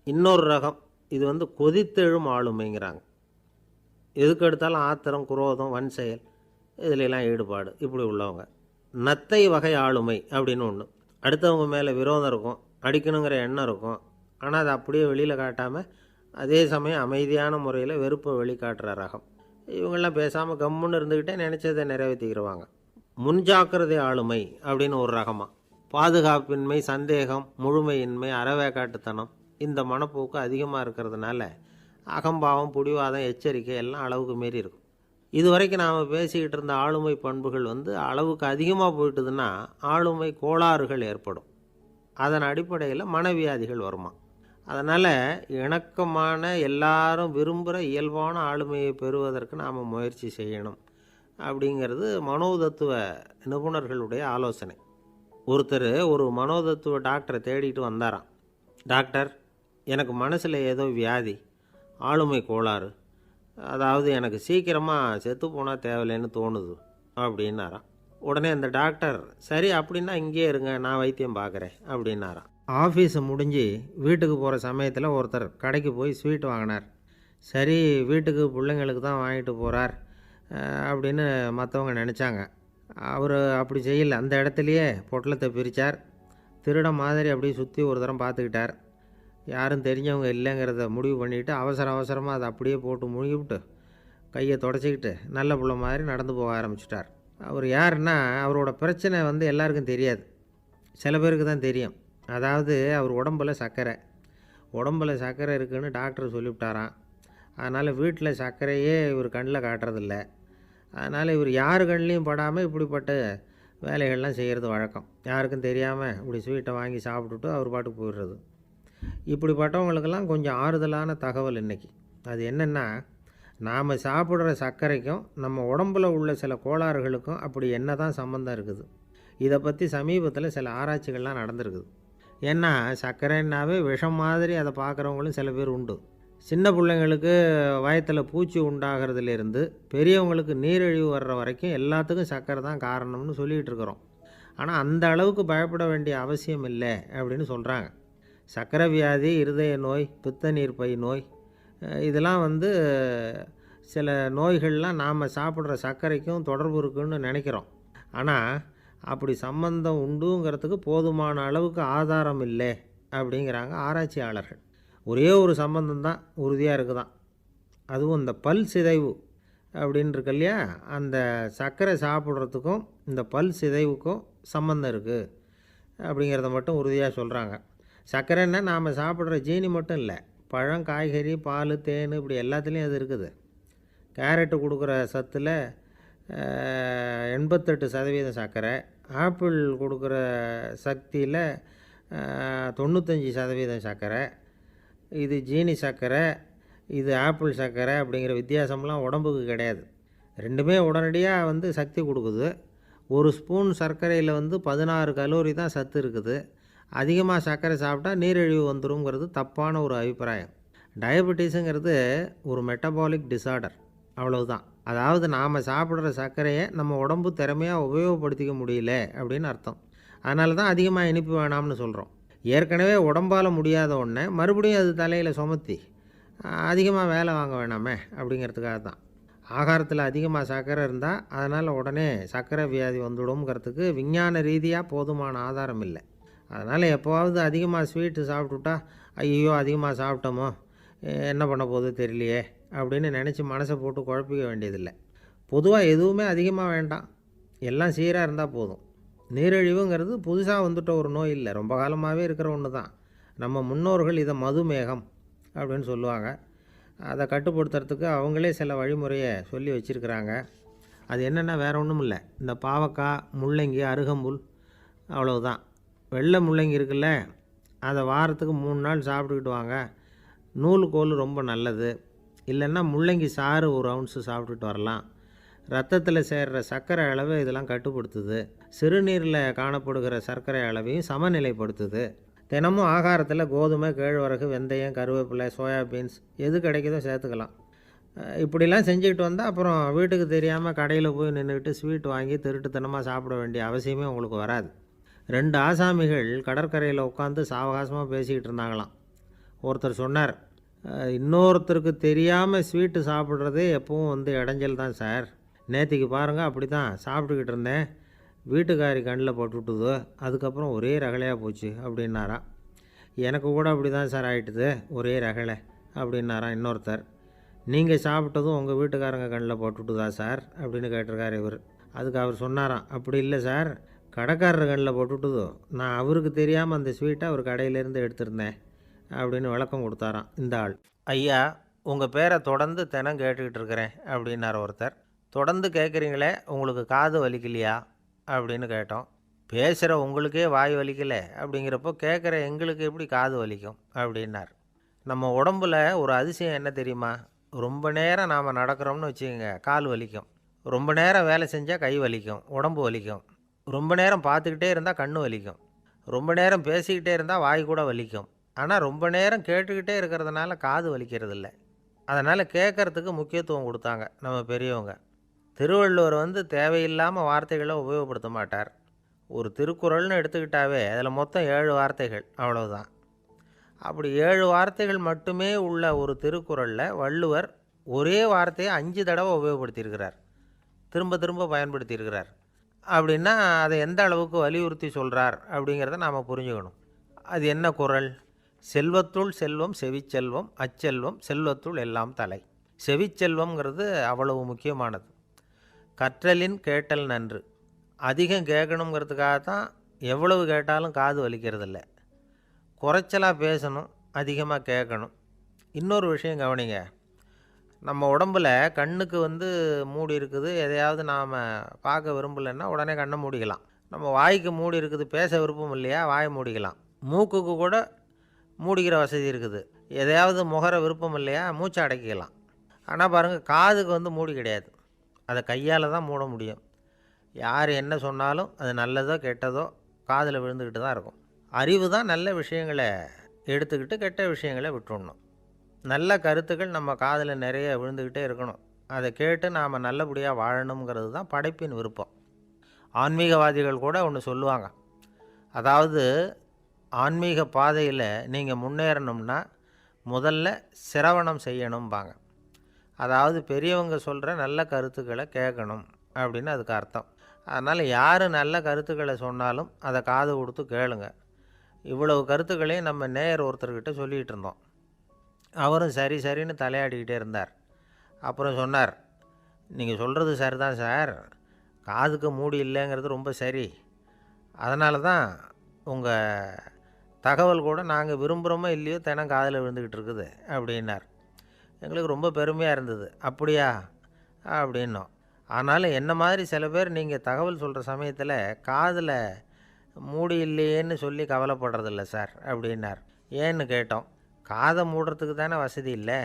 இன்னொரு ரகம் இது கொதித்தெழும் ஆளுமைங்கிறாங்க. எதுக்கு எடுத்தாலும் ஆத்திரம், குரோதம், வன் செயல் இதிலெல்லாம் ஈடுபாடு, இப்படி உள்ளவங்க. நத்தை வகை ஆளுமை அப்படின்னு ஒன்று. அடுத்தவங்க மேலே விரோதம் இருக்கும், அடிக்கணுங்கிற எண்ணம் இருக்கும். ஆனால் அதை அப்படியே வெளியில் காட்டாமல் அதே சமயம் அமைதியான முறையில் வெறுப்பை வெளிக்காட்டுற ரகம். இவங்கெல்லாம் பேசாமல் கம்முன்னு இருந்துக்கிட்டே நினச்சதை நிறைவேற்றிக்கிடுவாங்க. முன்ஜாக்கிரதை ஆளுமை அப்படின்னு ஒரு ரகமாக. பாதுகாப்பின்மை, சந்தேகம், முழுமையின்மை, அறவேக்காட்டுத்தனம் இந்த மனப்போக்கு அதிகமாக இருக்கிறதுனால அகம்பாவம், புடிவாதம், எச்சரிக்கை எல்லாம் அளவுக்கு மீறி இருக்கும். இது வரைக்கும் நாம் பேசிக்கிட்டு இருந்த ஆளுமை பண்புகள் அளவுக்கு அதிகமாக போயிட்டுதுன்னா ஆளுமை கோளாறுகள் ஏற்படும். அதன் அடிப்படையில் மனவியாதிகள் வருமா. அதனால் இணக்கமான, எல்லாரும் விரும்புகிற இயல்பான ஆளுமையை பெறுவதற்கு நாம் முயற்சி செய்யணும் அப்படிங்கிறது மனோதத்துவ நிபுணர்களுடைய ஆலோசனை. ஒருத்தர் ஒரு மனோதத்துவ டாக்டரை தேடிட்டு வந்தாராம். டாக்டர், எனக்கு மனசில் ஏதோ வியாதி, ஆளுமை கோளாறு, அதாவது எனக்கு சீக்கிரமாக செத்து போனால் தேவையில்லைன்னு தோணுது அப்படின்னாராம். உடனே அந்த டாக்டர், சரி அப்படின்னா இங்கே இருங்க, நான் வைத்தியம் பார்க்குறேன் அப்படின்னாராம். ஆஃபீஸை முடிஞ்சு வீட்டுக்கு போகிற சமயத்தில் ஒருத்தர் கடைக்கு போய் ஸ்வீட் வாங்கினார். சரி, வீட்டுக்கு பிள்ளைங்களுக்கு தான் வாங்கிட்டு போகிறார் அப்படின்னு மற்றவங்க நினச்சாங்க. அவர் அப்படி செய்யலை. அந்த இடத்துலையே பொட்டலத்தை பிரித்தார். திருட மாதிரி அப்படியே சுற்றி ஒரு தரம் பார்த்துக்கிட்டார். யாரும் தெரிஞ்சவங்க இல்லைங்கிறத முடிவு பண்ணிவிட்டு அவசரமாக அதை அப்படியே போட்டு முழுகிவிட்டு கையை தொடச்சிக்கிட்டு நல்ல பிள்ளை மாதிரி நடந்து போக ஆரம்பிச்சிட்டார். அவர் யாருன்னா, அவரோட பிரச்சனை எல்லாருக்கும் தெரியாது, சில பேருக்கு தான் தெரியும். அதாவது அவர் உடம்பில் சர்க்கரை இருக்குதுன்னு டாக்டர் சொல்லிவிட்டாராம். அதனால் வீட்டில் சர்க்கரையே இவர் கண்ணில் காட்டுறதில்ல. அதனால் இவர் யார் கண்ணிலையும் படாமல் இப்படிப்பட்ட வேலைகள்லாம் செய்கிறது வழக்கம். யாருக்கும் தெரியாமல் இப்படி ஸ்வீட்டை வாங்கி சாப்பிட்டுட்டு அவர் பாட்டுக்கு போயிடுறது. இப்படிப்பட்டவங்களுக்கெல்லாம் கொஞ்சம் ஆறுதலான தகவல் இன்றைக்கி. அது என்னென்னா, நாம் சாப்பிட்ற சர்க்கரைக்கும் நம்ம உடம்பில் உள்ள சில கோளாறுகளுக்கும் அப்படி என்ன தான் சம்மந்தம் இருக்குது. இதை பற்றி சமீபத்தில் சில ஆராய்ச்சிகள்லாம் நடந்திருக்குது. ஏன்னா சர்க்கரைன்னாவே விஷம் மாதிரி அதை பார்க்குறவங்களும் சில பேர் உண்டு. சின்ன பிள்ளைங்களுக்கு வயத்தில் பூச்சி உண்டாகிறதுலேருந்து பெரியவங்களுக்கு நீரிழிவு வர்ற வரைக்கும் எல்லாத்துக்கும் சர்க்கரை தான் காரணம்னு சொல்லிகிட்டு இருக்கிறோம். ஆனால் அந்த அளவுக்கு பயப்பட வேண்டிய அவசியம் இல்லை அப்படின்னு சொல்கிறாங்க. சர்க்கரை வியாதி, இருதய நோய், பித்த நீர்ப்பை நோய், இதெல்லாம் சில நோய்கள்லாம் நாம் சாப்பிட்ற சர்க்கரைக்கும் தொடர்பு இருக்குன்னு நினைக்கிறோம். ஆனால் அப்படி சம்பந்தம் உண்டுங்கிறதுக்கு போதுமான அளவுக்கு ஆதாரம் இல்லை அப்படிங்கிறாங்க ஆராய்ச்சியாளர்கள். ஒரே ஒரு சம்பந்தம் தான் உறுதியாக இருக்குதான். அதுவும் இந்த பல் சிதைவு அப்படின்னு இருக்கு இல்லையா, அந்த சர்க்கரை சாப்பிட்றதுக்கும் இந்த பல் சிதைவுக்கும் சம்மந்தம் இருக்குது அப்படிங்கிறத மட்டும் உறுதியாக சொல்கிறாங்க. சர்க்கரைன்னா நாம் சாப்பிட்ற ஜீனி மட்டும் இல்லை, பழம், காய்கறி, பால், தேன் இப்படி எல்லாத்துலேயும் அது இருக்குது. கேரட்டு கொடுக்குற சத்தில் 88% சர்க்கரை, ஆப்பிள் கொடுக்குற சக்தியில் 95% சர்க்கரை. இது ஜீனி சர்க்கரை, இது ஆப்பிள் சர்க்கரை அப்படிங்கிற வித்தியாசம்லாம் உடம்புக்கு கிடையாது. ரெண்டுமே உடனடியாக சக்தி கொடுக்குது. ஒரு ஸ்பூன் சர்க்கரையில் 16 கலோரி தான் சத்து இருக்குது. அதிகமாக சர்க்கரை சாப்பிட்டா நீரிழிவு வந்துருங்கிறது தப்பான ஒரு அபிப்பிராயம். டயபெட்டிஸுங்கிறது ஒரு மெட்டபாலிக் டிஸார்டர், அவ்வளவுதான். அதாவது நாம் சாப்பிட்ற சர்க்கரையை நம்ம உடம்பு திறமையாக உபயோகப்படுத்திக்க முடியல அப்படின்னு அர்த்தம். அதனால தான் அதிகமாக இனிப்பு வேணாம்னு சொல்கிறோம். ஏற்கனவே உடம்பால் முடியாத ஒன்றை மறுபடியும் அது தலையில் சுமத்தி அதிகமாக வேலை வாங்க வேணாமே அப்படிங்கிறதுக்காக தான். ஆகாரத்தில் அதிகமாக சர்க்கரை இருந்தால் அதனால் உடனே சர்க்கரை வியாதி வந்துடும்ங்கிறதுக்கு விஞ்ஞான ரீதியாக போதுமான ஆதாரம் இல்லை. அதனால் எப்போவாவது அதிகமாக ஸ்வீட்டு சாப்பிட்டுட்டா ஐயோ அதிகமாக சாப்பிட்டோமோ என்ன பண்ண போகுது தெரியலையே அப்படின்னு நினச்சி மனசை போட்டு குழப்பிக்க வேண்டியதில்லை. பொதுவாக எதுவுமே அதிகமாக வேண்டாம், எல்லாம் சீராக இருந்தால் போதும். நீரிழிவுங்கிறது புதுசாக வந்துட்ட ஒரு நோய் இல்லை, ரொம்ப காலமாகவே இருக்கிற ஒன்று தான். நம்ம முன்னோர்கள் இதை மதுமேகம் அப்படின்னு சொல்லுவாங்க. அதை கட்டுப்படுத்துறதுக்கு அவங்களே சில வழிமுறையை சொல்லி வச்சுருக்கிறாங்க. அது என்னென்னா வேறு ஒன்றும் இல்லை, இந்த பாவக்காய், முள்ளங்கி, அருகம்புல் அவ்வளவுதான். வெள்ளை முள்ளங்கி இருக்குல்ல, அதை வாரத்துக்கு 3 நாள் சாப்பிட்டுக்கிட்டு வாங்க. நூலுக்கோல் ரொம்ப நல்லது. இல்லைன்னா முள்ளங்கி சாறு 1 அவுன்ஸு சாப்பிட்டுட்டு வரலாம். ரத்தத்தில் சேர்கிற சர்க்கரை அளவை இதெல்லாம் கட்டுப்படுத்துது. சிறுநீரில் காணப்படுகிற சர்க்கரை அளவையும் சமநிலைப்படுத்துது. தினமும் ஆகாரத்தில் கோதுமை, கேழ்வரகு, வெந்தயம், கருவேப்பிலை, சோயாபீன்ஸ் எது கிடைக்குதோ சேர்த்துக்கலாம். இப்படிலாம் செஞ்சுக்கிட்டு வந்தால் அப்புறம் வீட்டுக்கு தெரியாமல் கடையில் போய் நின்றுக்கிட்டு ஸ்வீட் வாங்கி திருட்டுத்தனமாக சாப்பிட வேண்டிய அவசியமே உங்களுக்கு வராது. 2 ஆசாமிகள் கடற்கரையில் உட்காந்து சாவகாசமாக பேசிக்கிட்டு இருந்தாங்களாம். ஒருத்தர் சொன்னார், இன்னொருத்தருக்கு தெரியாமல் ஸ்வீட்டு சாப்பிட்றதே எப்பவும் இடைஞ்சல் தான் சார். நேற்றுக்கு பாருங்கள் அப்படி தான் சாப்பிட்டுக்கிட்டு இருந்தேன், வீட்டுக்காரி கண்ணில் போட்டுவிட்டுது, அதுக்கப்புறம் ஒரே ரகலையாக போச்சு அப்படின்னாராம். எனக்கு கூட அப்படி தான் சார் ஆகிட்டுது, ஒரே ரகலை அப்படின்னாராம் இன்னொருத்தர். நீங்கள் சாப்பிட்டதும் உங்கள் வீட்டுக்காரங்க கண்ணில் போட்டுவிட்டுதா சார் அப்படின்னு கேட்டிருக்கார் இவர். அதுக்கு அவர் சொன்னாராம், அப்படி இல்லை சார், கடைக்காரர் கண்ணில் போட்டுவிட்டுதோ, நான் அவருக்கு தெரியாமல் அந்த ஸ்வீட்டை அவர் கடையிலேருந்து எடுத்திருந்தேன் அப்படின்னு விளக்கம் கொடுத்தாராம் இந்த ஆள். ஐயா, உங்கள் பேரை தொடர்ந்து தினம் கேட்டுக்கிட்டு இருக்கிறேன் அப்படின்னார் ஒருத்தர். தொடர்ந்து கேட்குறீங்களே, உங்களுக்கு காது வலிக்கலையா அப்படின்னு கேட்டோம். பேசுகிற உங்களுக்கே வாய் வலிக்கலை அப்படிங்கிறப்போ கேட்குற எங்களுக்கு எப்படி காது வலிக்கும் அப்படின்னார். நம்ம உடம்பில் ஒரு அதிசயம் என்ன தெரியுமா? ரொம்ப நேரம் நாம் நடக்கிறோம்னு வச்சுக்கோங்க, கால் வலிக்கும். ரொம்ப நேரம் வேலை செஞ்சால் கை வலிக்கும், உடம்பு வலிக்கும். ரொம்ப நேரம் பார்த்துக்கிட்டே இருந்தால் கண் வலிக்கும். ரொம்ப நேரம் பேசிக்கிட்டே இருந்தால் வாய் கூட வலிக்கும். ஆனால் ரொம்ப நேரம் கேட்டுக்கிட்டே இருக்கிறதுனால காது வலிக்கிறது இல்லை. அதனால் கேட்குறதுக்கு முக்கியத்துவம் கொடுத்தாங்க நம்ம பெரியவங்க. திருவள்ளுவர் தேவையில்லாமல் வார்த்தைகளை உபயோகப்படுத்த மாட்டார். ஒரு திருக்குறள்னு எடுத்துக்கிட்டாவே அதில் மொத்தம் 7 வார்த்தைகள், அவ்வளவுதான். அப்படி 7 வார்த்தைகள் மட்டுமே உள்ள ஒரு திருக்குறளில் வள்ளுவர் ஒரே வார்த்தையை 5 தடவை உபயோகப்படுத்தியிருக்கிறார், திரும்ப திரும்ப பயன்படுத்தியிருக்கிறார். அப்படின்னா அதை எந்த அளவுக்கு வலியுறுத்தி சொல்கிறார் அப்படிங்கிறத நாம் புரிஞ்சுக்கணும். அது என்ன குறள்? செல்வத்துள் செல்வம் செவிச்செல்வம், அச்செல்வம் செல்வத்துள் எல்லாம் தலை. செவிச்செல்வம்ங்கிறது அவ்வளவு முக்கியமானது. கற்றலின் கேட்டல் நன்று. அதிகம் கேட்கணுங்கிறதுக்காக தான் எவ்வளவு கேட்டாலும் காது வலிக்கிறதில்ல. குறைச்சலாக பேசணும், அதிகமாக கேட்கணும். இன்னொரு விஷயம் கவனிங்க, நம்ம உடம்பில் கண்ணுக்கு மூடி இருக்குது, எதையாவது நாம் பார்க்க விரும்பலைன்னா உடனே கண்ணை மூடிக்கலாம். நம்ம வாய்க்கு மூடி இருக்குது, பேச விருப்பம் இல்லையா, வாயை மூடிக்கலாம். மூக்குக்கு கூட மூடிக்கிற வசதி இருக்குது, எதையாவது முகர விருப்பம் இல்லையா, மூச்சை அடக்கிக்கலாம். ஆனால் பாருங்கள், காதுக்கு மூடி கிடையாது, அதை கையால் தான் மூட முடியும். யார் என்ன சொன்னாலும் அது நல்லதோ கெட்டதோ காதில் விழுந்துக்கிட்டு தான் இருக்கும். அறிவு தான் நல்ல விஷயங்களை எடுத்துக்கிட்டு கெட்ட விஷயங்களை விட்டுடணும். நல்ல கருத்துக்கள் நம்ம காதில் நிறைய விழுந்துக்கிட்டே இருக்கணும். அதை கேட்டு நாம் நல்லபடியாக வாழணுங்கிறது தான் படைப்பின் விருப்பம். ஆன்மீகவாதிகள் கூட ஒன்று சொல்லுவாங்க, அதாவது ஆன்மீக பாதையில் நீங்கள் முன்னேறணும்னா முதல்ல சிரவணம் செய்யணும்பாங்க. அதாவது பெரியவங்க சொல்கிற நல்ல கருத்துக்களை கேட்கணும் அப்படின்னு அதுக்கு அர்த்தம். அதனால் யார் நல்ல கருத்துக்களை சொன்னாலும் அதை காது கொடுத்து கேளுங்க. இவ்வளவு கருத்துக்களையும் நம்ம நேயர் ஒருத்தர்கிட்ட சொல்லிகிட்டு இருந்தோம். அவரும் சரி சரின்னு தலையாடிக்கிட்டே இருந்தார். அப்புறம் சொன்னார், நீங்கள் சொல்கிறது சரி தான் சார், காதுக்கு மூடி இல்லைங்கிறது ரொம்ப சரி, அதனால தான் உங்கள் தகவல் கூட நாங்கள் விரும்புகிறோமோ இல்லையோ தினம் காதில் விழுந்துக்கிட்டு இருக்குது அப்படின்னார். எங்களுக்கு ரொம்ப பெருமையாக இருந்தது. அப்படியா அப்படின்னோம். ஆனாலும் என்ன மாதிரி சில பேர் நீங்கள் தகவல் சொல்கிற சமயத்தில் காதில் மூடி இல்லையேன்னு சொல்லி கவலைப்படுறதில்ல சார் அப்படின்னார். ஏன்னு கேட்டோம். காதை மூடுறதுக்கு தானே வசதி இல்லை,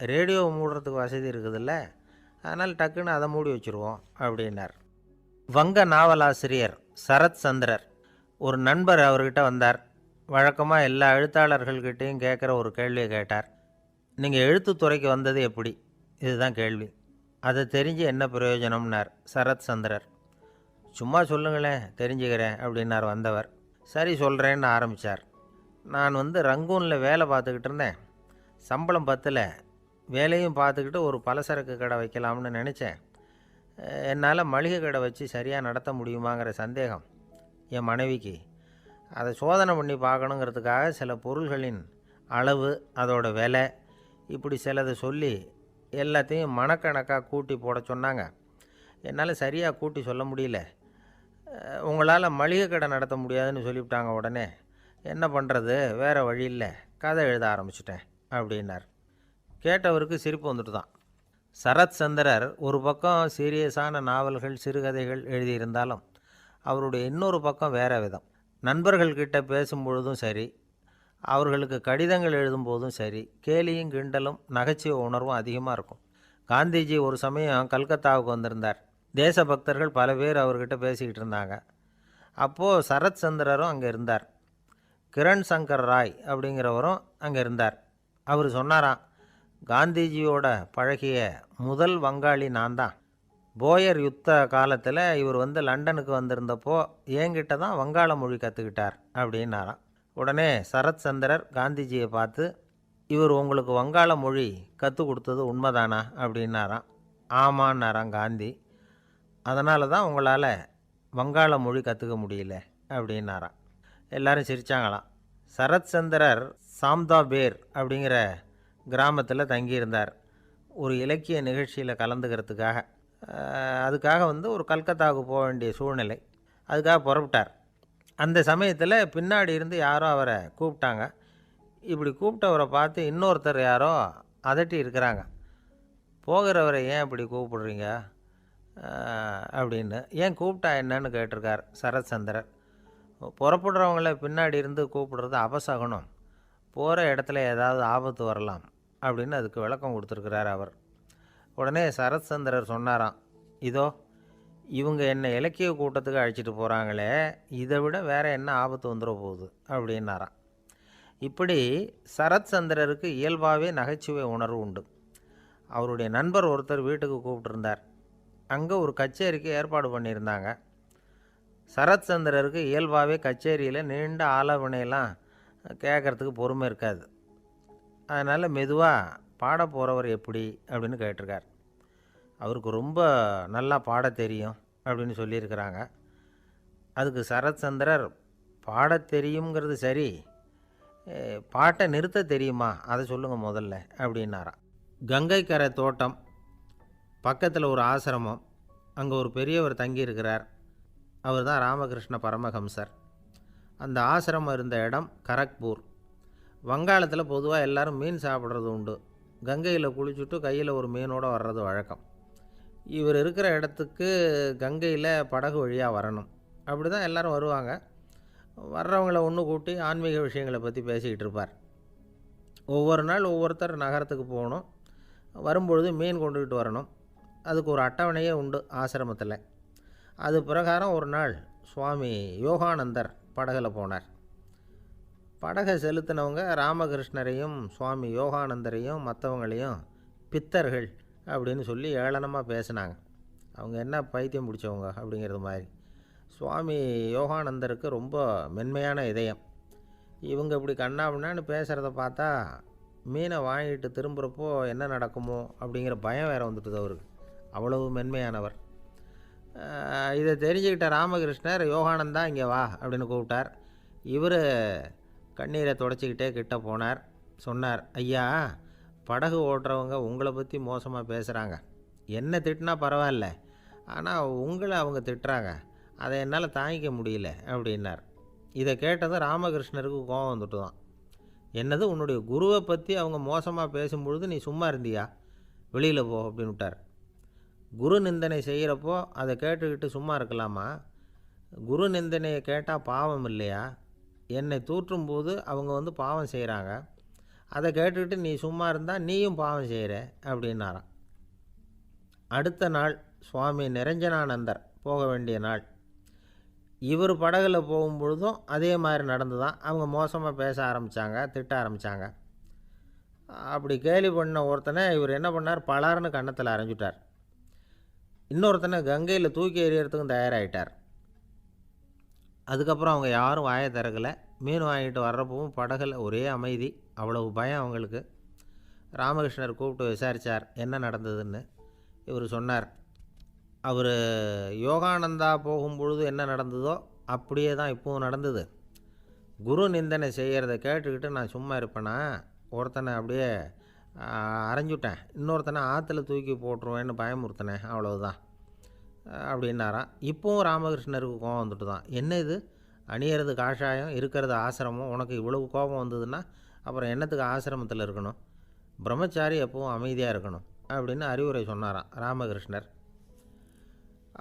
ரேடியோவை மூடுறதுக்கு வசதி இருக்குதுல்ல, அதனால் டக்குன்னு அதை மூடி வச்சுருவோம் அப்படின்னார். வங்க நாவலாசிரியர் சரத் சந்திரர் ஒரு நண்பர் அவர்கிட்ட வந்தார். வழக்கமாக எல்லா எழுத்தாளர்கள்கிட்டையும் கேட்குற ஒரு கேள்வியை கேட்டார். நீங்கள் எழுத்துத்துறைக்கு வந்தது எப்படி? இதுதான் கேள்வி. அதை தெரிஞ்சு என்ன பிரயோஜனம்னார் சரத் சந்திரர். சும்மா சொல்லுங்களேன், தெரிஞ்சுக்கிறேன் அப்படின்னார் வந்தவர். சரி சொல்கிறேன்னு ஆரம்பித்தார். நான் ரங்கூனில் வேலை பார்த்துக்கிட்டு இருந்தேன். சம்பளம் பத்தல. வேலையும் பார்த்துக்கிட்டு ஒரு பலசரக்கு கடை வைக்கலாம்னு நினச்சேன். என்னால் மளிகை கடை வச்சு சரியாக நடத்த முடியுமாங்கிற சந்தேகம் என் மனைவிக்கு. அதை சோதனை பண்ணி பார்க்கணுங்கிறதுக்காக சில பொருள்களின் அளவு, அதோட விலை, இப்படி சிலதை சொல்லி எல்லாத்தையும் மனக்கணக்காக கூட்டி போட சொன்னாங்க. என்னால் சரியாக கூட்டி சொல்ல முடியல. உங்களால் மளிகை கடை நடத்த முடியாதுன்னு சொல்லிவிட்டாங்க. உடனே என்ன பண்ணுறது, வேறு வழி இல்லை, கதை எழுத ஆரம்பிச்சிட்டேன் அப்படின்னார். கேட்டவருக்கு சிரிப்பு வந்துட்டு தான். சரத் சந்திரர் ஒரு பக்கம் சீரியஸான நாவல்கள், சிறுகதைகள் எழுதியிருந்தாலும் அவருடைய இன்னொரு பக்கம் வேறு விதம். நண்பர்கள்கிட்ட பேசும்பொழுதும் சரி, அவர்களுக்கு கடிதங்கள் எழுதும்போதும் சரி, கேலியும் கிண்டலும் நகைச்சுவை உணர்வும் அதிகமாக இருக்கும். காந்திஜி ஒரு சமயம் கல்கத்தாவுக்கு வந்திருந்தார். தேசபக்தர்கள் பல பேர் அவர்கிட்ட பேசிக்கிட்டு இருந்தாங்க. அப்போது சரத் சந்திரரும் அங்கே இருந்தார். கிரண் சங்கர் ராய் அப்படிங்கிறவரும் அங்கே இருந்தார். அவர் சொன்னாராம், காந்திஜியோட பழகிய முதல் வங்காளி நான் தான். போயர் யுத்த காலத்தில் இவர் லண்டனுக்கு வந்திருந்தப்போ என்கிட்ட தான் வங்காள மொழி கற்றுக்கிட்டார் அப்படின்னாராம். உடனே சரத் சந்திரர் காந்திஜியை பார்த்து, இவர் உங்களுக்கு வங்காள மொழி கற்றுக் கொடுத்தது உண்மைதானா அப்படின்னாராம். ஆமான்னாராம் காந்தி. அதனால தான் உங்களால் வங்காள மொழி கற்றுக்க முடியல அப்படின்னாராம். எல்லாரும் சிரித்தாங்களாம். சரத் சந்திரர் சாம்தாபேர் அப்படிங்கிற கிராமத்தில் தங்கியிருந்தார். ஒரு இலக்கிய நிகழ்ச்சியில் கலந்துக்கிறதுக்காக. அதுக்காக ஒரு கல்கத்தாவுக்கு போக வேண்டிய சூழ்நிலை. அதுக்காக புறப்பட்டார். அந்த சமயத்தில் பின்னாடி இருந்து யாரோ அவரை கூப்பிட்டாங்க. இப்படி கூப்பிட்டவரை பார்த்து இன்னொருத்தர் யாரோ அதட்டி இருக்கிறாங்க. போகிறவரை ஏன் இப்படி கூப்பிடுறீங்க அப்படின்னு. ஏன் கூப்பிட்டா என்னன்னு கேட்டிருக்கார் சரத் சந்திரர். புறப்படுறவங்கள பின்னாடி இருந்து கூப்பிடுறது அபசகுனம், போகிற இடத்துல ஏதாவது ஆபத்து வரலாம் அப்படின்னு அதுக்கு விளக்கம் கொடுத்துருக்கிறார் அவர். உடனே சரத் சந்திரர் சொன்னாராம், இதோ இவங்க என்னை இலக்கிய கூட்டத்துக்கு அழைச்சிட்டு போகிறாங்களே, இதை விட வேறு என்ன ஆபத்து வந்துட போகுது அப்படின்னாராம். இப்படி சரத் சந்திரருக்கு இயல்பாகவே நகைச்சுவை உணர்வு உண்டு. அவருடைய நண்பர் ஒருத்தர் வீட்டுக்கு கூப்பிட்டுருந்தார். அங்கே ஒரு கச்சேரிக்கு ஏற்பாடு பண்ணியிருந்தாங்க. சரத் சந்திரருக்கு இயல்பாகவே கச்சேரியில் நீண்ட ஆலோசனையெல்லாம் கேட்குறதுக்கு பொறுமை இருக்காது. அதனால் மெதுவாக பாட போகிறவர் எப்படி அப்படின்னு கேட்டிருக்கார். அவருக்கு ரொம்ப நல்லா பாட தெரியும் அப்படின்னு சொல்லியிருக்கிறாங்க. அதுக்கு சரத் சந்திரர், பாட தெரியுங்கிறது சரி, பாட்டை நிறுத்த தெரியுமா அதை சொல்லுங்கள் முதல்ல அப்படின்னாராம். கங்கை கரை தோட்டம் பக்கத்தில் ஒரு ஆசிரமம், அங்கே ஒரு பெரியவர் தங்கியிருக்கிறார். அவர் தான் ராமகிருஷ்ண பரமஹம்சர். அந்த ஆசிரமம் இருந்த இடம் கரக்பூர். வங்காளத்தில் பொதுவாக எல்லோரும் மீன் சாப்பிட்றது உண்டு. கங்கையில் குளிச்சுட்டு கையில் ஒரு மீனோடு வர்றது வழக்கம். இவர் இருக்கிற இடத்துக்கு கங்கையில் படகு வழியாக வரணும். அப்படி தான் எல்லோரும் வருவாங்க. வர்றவங்கள ஒன்று கூட்டி ஆன்மீக விஷயங்களை பற்றி பேசிக்கிட்டு இருப்பார். ஒவ்வொரு நாள் ஒவ்வொருத்தர் நகரத்துக்கு போகணும். வரும்பொழுது மீன் கொண்டுக்கிட்டு வரணும். அதுக்கு ஒரு அட்டவணையே உண்டு ஆசிரமத்தில். அது பிரகாரம் ஒரு நாள் சுவாமி யோகானந்தர் படகில் போனார். படகை செலுத்தினவங்க ராமகிருஷ்ணரையும் சுவாமி யோகானந்தரையும் மற்றவங்களையும் பித்தர்கள் அப்படின்னு சொல்லி ஏளனமாக பேசினாங்க. அவங்க என்ன பைத்தியம் பிடிச்சவங்க அப்படிங்கிறது மாதிரி. சுவாமி யோகானந்தருக்கு ரொம்ப மென்மையான இதயம். இவங்க இப்படி கண்ணாபின்னான்னு பேசுகிறத பார்த்தா மீனை வாங்கிட்டு திரும்புகிறப்போ என்ன நடக்குமோ அப்படிங்கிற பயம் வேறு வந்துட்டுது அவருக்கு. அவ்வளவு மென்மையானவர். இதை தெரிஞ்சுக்கிட்ட ராமகிருஷ்ணர், யோகானந்தா இங்கே வா அப்படின்னு கூப்பிட்டார். இவர் கண்ணீரை தொடச்சிக்கிட்டே கிட்ட போனார். சொன்னார், ஐயா, படகு ஓட்டுறவங்க உங்களை பற்றி மோசமாக பேசுகிறாங்க. என்ன திட்டினா பரவாயில்ல, ஆனால் உங்களை அவங்க திட்டுறாங்க, அதை என்னால் தாங்கிக்க முடியல அப்படின்னார். இதை கேட்டதும் ராமகிருஷ்ணருக்கு கோபம் வந்துட்டு தான். என்னது, உன்னுடைய குருவை பற்றி அவங்க மோசமாக பேசும்பொழுது நீ சும்மா இருந்தியா, வெளியில் போ அப்படின்னு விட்டார். குரு நிந்தனை செய்கிறப்போ அதை கேட்டுக்கிட்டு சும்மா இருக்கலாமா? குரு நிந்தனையை கேட்டால் பாவம் இல்லையா? என்னை தூற்றும் போது அவங்க பாவம் செய்கிறாங்க, அதை கேட்டுக்கிட்டு நீ சும்மா இருந்தால் நீயும் பாவம் செய்கிற அப்படின்னாராம். அடுத்த நாள் சுவாமி நிரஞ்சனானந்தர் போக வேண்டிய நாள். இவர் படகுல போகும்பொழுதும் அதே மாதிரி நடந்து தான். அவங்க மோசமாக பேச ஆரம்பித்தாங்க, திட்ட ஆரம்பித்தாங்க. அப்படி கேலி பண்ண ஒருத்தனை இவர் என்ன பண்ணார், பலார்னு கன்னத்தில் அரைஞ்சிட்டார். இன்னொருத்தனை கங்கையில் தூக்கி எறியறதுக்கும் தயாராகிட்டார். அதுக்கப்புறம் அவங்க யாரும் வாயை திறக்கலை. மீன் வாங்கிட்டு வர்றப்பவும் படகுல ஒரே அமைதி. அவ்வளவு பயம் அவங்களுக்கு. ராமகிருஷ்ணர் கூப்பிட்டு விசாரித்தார் என்ன நடந்ததுன்னு. இவர் சொன்னார், அவர் யோகானந்தா போகும்பொழுது என்ன நடந்ததோ அப்படியே தான் இப்போவும் நடந்தது. குரு நிந்தனை செய்கிறத கேட்டுக்கிட்டு நான் சும்மா இருப்பேனா? ஒருத்தனை அப்படியே அரைஞ்சுட்டேன், இன்னொருத்தனை ஆற்றுல தூக்கி போட்டுருவேன்னு பயமுறுத்தினேன், அவ்வளவுதான் அப்படின்னாராம். இப்போவும் ராமகிருஷ்ணருக்கு கோபம் வந்துட்டு தான். என்ன இது, அணியறது காஷாயம், இருக்கிறது ஆசிரமம், உனக்கு இவ்வளவு கோபம் வந்ததுன்னா அப்புறம் என்னத்துக்கு ஆசிரமத்தில் இருக்கணும்? பிரம்மச்சாரி எப்பவும் அமைதியாக இருக்கணும் அப்படின்னு அறிவுரை சொன்னாராம் ராமகிருஷ்ணர்.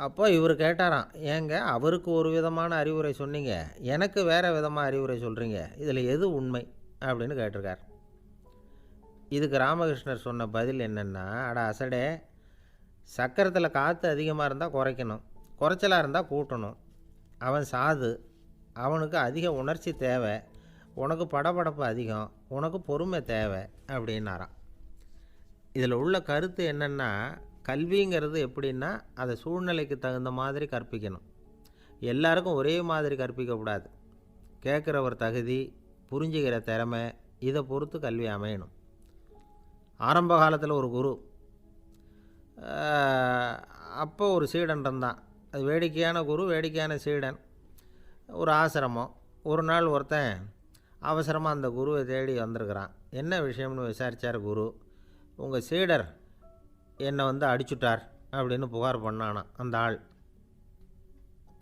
அப்போ இவர் கேட்டாராம், ஏங்க அவருக்கு ஒரு விதமான அறிவுரை சொன்னீங்க, எனக்கு வேறு விதமாக அறிவுரை சொல்கிறீங்க, இதில் எது உண்மை அப்படின்னு கேட்டிருக்கார். இதுக்கு ராமகிருஷ்ணர் சொன்ன பதில் என்னென்னா, அட அசடே, சக்கரத்தில் காற்று அதிகமாக இருந்தால் குறைக்கணும், குறைச்சலாக இருந்தால் கூட்டணும். அவன் சாது, அவனுக்கு அதிக உணர்ச்சி தேவை, உனக்கு படபடப்பு அதிகம், உனக்கு பொறுமை தேவை அப்படின்னாராம். இதில் உள்ள கருத்து என்னென்னா, கல்விங்கிறது எப்படின்னா அதை சூழ்நிலைக்கு தகுந்த மாதிரி கற்பிக்கணும். எல்லாருக்கும் ஒரே மாதிரி கற்பிக்கக்கூடாது. கேட்குறவர் தகுதி, புரிஞ்சுக்கிற திறமை, இதை பொறுத்து கல்வி அமையணும். ஆரம்ப காலத்தில் ஒரு குரு, அப்போ ஒரு சீடன் இருந்தான். அது வேடிக்கையான குரு, வேடிக்கையான சீடன். ஒரு ஆசிரமம். ஒரு நாள் ஒருத்தன் அவசரமாக அந்த குருவை தேடி வந்திருக்கிறான். என்ன விஷயம்னு விசாரித்தார் குரு. உங்கள் சீடர் என்னை அடிச்சுட்டார் அப்படின்னு புகார் பண்ணானான் அந்த ஆள்.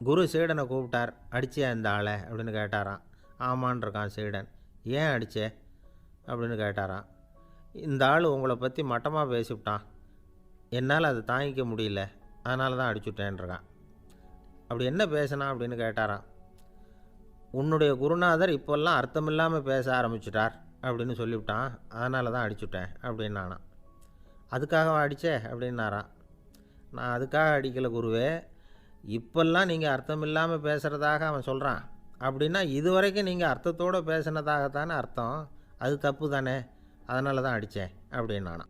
குரு சீடனை கூப்பிட்டார். அடிச்சியா இந்த ஆளை அப்படின்னு கேட்டாரான். ஆமான் இருக்கான் சீடன். ஏன் அடித்தே அப்படின்னு கேட்டாரான். இந்த ஆள் உங்களை பற்றி மட்டமாக பேசிவிட்டான், என்னால் அதை தாங்கிக்க முடியல, அதனால தான் அடிச்சுட்டேன்ருக்கான். அப்படி என்ன பேசினான் அப்படின்னு கேட்டாரான். உன்னுடைய குருநாதர் இப்போல்லாம் அர்த்தமில்லாமல் பேச ஆரம்பிச்சிட்டார் அப்படின்னு சொல்லிவிட்டான், அதனால தான் அடிச்சுட்டேன் அப்படின்னானான். அதுக்காக அடித்தே அப்படின்னாரான். நான் அதுக்காக அடிக்கலை குருவே, இப்போல்லாம் நீங்கள் அர்த்தம் இல்லாமல் பேசுகிறதாக அவன் சொல்கிறான், அப்படின்னா இதுவரைக்கும் நீங்கள் அர்த்தத்தோடு பேசினதாகத்தானே அர்த்தம், அது தப்பு தானே, அதனால தான் அடித்தேன் அப்படின்னானான்.